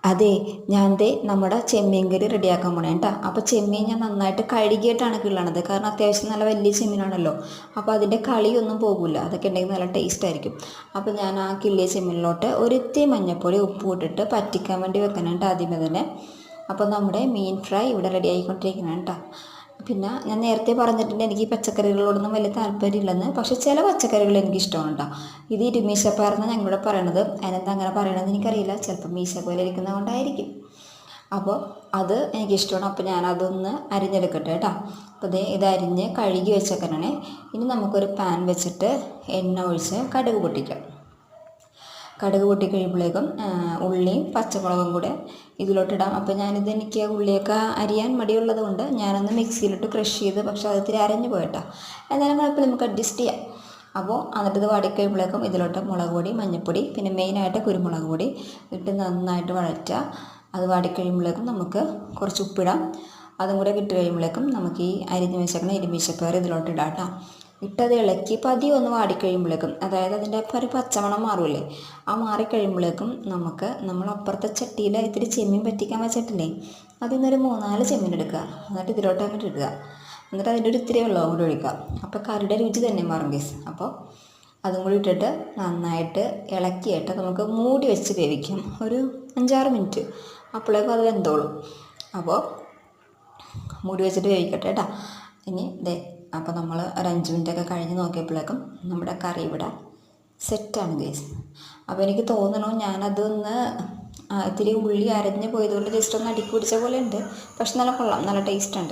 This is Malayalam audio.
അതെ, ഞാൻ ദേ നമ്മുടെ ചെമ്മീൻ കറി റെഡിയാക്കാൻ പോണേ കേട്ടോ. അപ്പോൾ ചെമ്മീൻ ഞാൻ നന്നായിട്ട് കഴുകിയിട്ടാണ് കിള്ളണത്. കാരണം അത്യാവശ്യം നല്ല വലിയ ചെമ്മീനാണല്ലോ. അപ്പോൾ അതിൻ്റെ കളിയൊന്നും പോകില്ല. അതൊക്കെ ഉണ്ടെങ്കിൽ നല്ല ടേസ്റ്റ് ആയിരിക്കും. അപ്പോൾ ഞാൻ ആ കിള്ളിയ ചെമ്മീനിലോട്ട് ഒരിത്തിരി മഞ്ഞൾപ്പൊടി ഉപ്പ് ഇട്ടിട്ട് പറ്റിക്കാൻ വേണ്ടി വെക്കണം കേട്ടോ ആദ്യമേ തന്നെ. അപ്പോൾ നമ്മുടെ മീൻ ഫ്രൈ ഇവിടെ റെഡി ആയിക്കൊണ്ടിരിക്കണം കേട്ടോ. പിന്നെ ഞാൻ നേരത്തെ പറഞ്ഞിട്ടുണ്ട് എനിക്ക് ഈ പച്ചക്കറികളോടൊന്നും വലിയ താല്പര്യമില്ലെന്ന്. പക്ഷേ ചില പച്ചക്കറികൾ എനിക്ക് ഇഷ്ടമാണ് കേട്ടോ. ഇത് ഇരുമീശപ്പയറെന്ന് ഞങ്ങളിവിടെ പറയണത്. അതിനെന്താ അങ്ങനെ പറയണതെന്ന് എനിക്കറിയില്ല. ചിലപ്പോൾ മീശ പോലെ ഇരിക്കുന്നത് കൊണ്ടായിരിക്കും. അപ്പോൾ അത് എനിക്കിഷ്ടമാണ്. അപ്പോൾ ഞാനതൊന്ന് അരിഞ്ഞെടുക്കട്ടെ കേട്ടോ. അപ്പോൾ ഇത് അരിഞ്ഞ് കഴുകി വെച്ചേക്കണേ. ഇനി നമുക്കൊരു പാൻ വെച്ചിട്ട് എണ്ണ ഒഴിച്ച് കടുക് പൊട്ടിക്കാം. കടുക് പൊട്ടിക്കഴിയുമ്പോഴേക്കും ഉള്ളിയും പച്ചമുളകും കൂടെ ഇതിലോട്ടിടാം. അപ്പോൾ എനിക്ക് ഉള്ളിയൊക്കെ അരിയാൻ മടിയുള്ളത് കൊണ്ട് ഞാനൊന്ന് മിക്സിയിലിട്ട് ക്രഷ് ചെയ്ത്, പക്ഷേ അത് ഇത്തിരി അരഞ്ഞു പോയിട്ടാ. എന്നാലും കുഴപ്പം, നമുക്ക് അഡ്ജസ്റ്റ് ചെയ്യാം. അപ്പോൾ എന്നിട്ട് ഇത് വാടിക്കഴിയുമ്പോഴേക്കും ഇതിലോട്ട് മുളക് പൊടി, മഞ്ഞൾപ്പൊടി, പിന്നെ മെയിനായിട്ട് കുരുമുളക് പൊടി ഇട്ട് നന്നായിട്ട് വഴറ്റുക. അത് വാടിക്കഴിയുമ്പോഴേക്കും നമുക്ക് കുറച്ച് ഉപ്പിടാം. അതും കൂടെ ഇട്ട് കഴിയുമ്പോഴേക്കും നമുക്ക് ഈ അരിഞ്ഞ് വെച്ചേക്കുന്ന ഇരുമീശപ്പയർ ഇതിലോട്ട് ഇടാം കേട്ടോ. ഇട്ടത് ഇളക്കി പതിയെ ഒന്ന് വാടിക്കഴിയുമ്പോഴേക്കും, അതായത് അതിൻ്റെ ഒരു പച്ചമണം മാറുമല്ലേ, ആ മാറിക്കഴിയുമ്പോഴേക്കും നമ്മൾ അപ്പുറത്തെ ചട്ടിയിൽ ഇത്തിരി ചെമ്മീൻ പറ്റിക്കാൻ വെച്ചിട്ടില്ലേ, അതിൽ നിന്നൊരു 3-4 ചെമ്മീൻ എടുക്കുക. എന്നിട്ട് ഇതിലോട്ട് അങ്ങോട്ട് ഇടുക. എന്നിട്ട് അതിൻ്റെ ഒരു ഇത്തിരി വെള്ളവും കൂടി ഒഴിക്കുക. അപ്പോൾ കറിയുടെ രുചി തന്നെ മാറും ഗൈസ്. അപ്പോൾ അതും കൂടി ഇട്ടിട്ട് നന്നായിട്ട് ഇളക്കിയിട്ട് നമുക്ക് മൂടി വെച്ച് വേവിക്കാം ഒരു 5-6 മിനിറ്റ്. അപ്പോഴേക്കും അത് വെന്തോളും. അപ്പോൾ മൂടി വെച്ചിട്ട് വേവിക്കട്ടെ കേട്ടോ. ഇനി അപ്പോൾ നമ്മൾ ഒരു 5 മിനിറ്റൊക്കെ കഴിഞ്ഞ് നോക്കിയപ്പോഴേക്കും നമ്മുടെ കറി ഇവിടെ സെറ്റാണ് ഗൈസ്. അപ്പോൾ എനിക്ക് തോന്നണു ഞാനതൊന്ന് ഇത്തിരി ഉള്ളി അരഞ്ഞ് പോയതുകൊണ്ട് ജസ്റ്റ് ഒന്ന് അടുക്കി പിടിച്ച പോലെ ഉണ്ട്. പക്ഷെ നല്ല കൊള്ളാം, നല്ല ടേസ്റ്റ് ഉണ്ട്.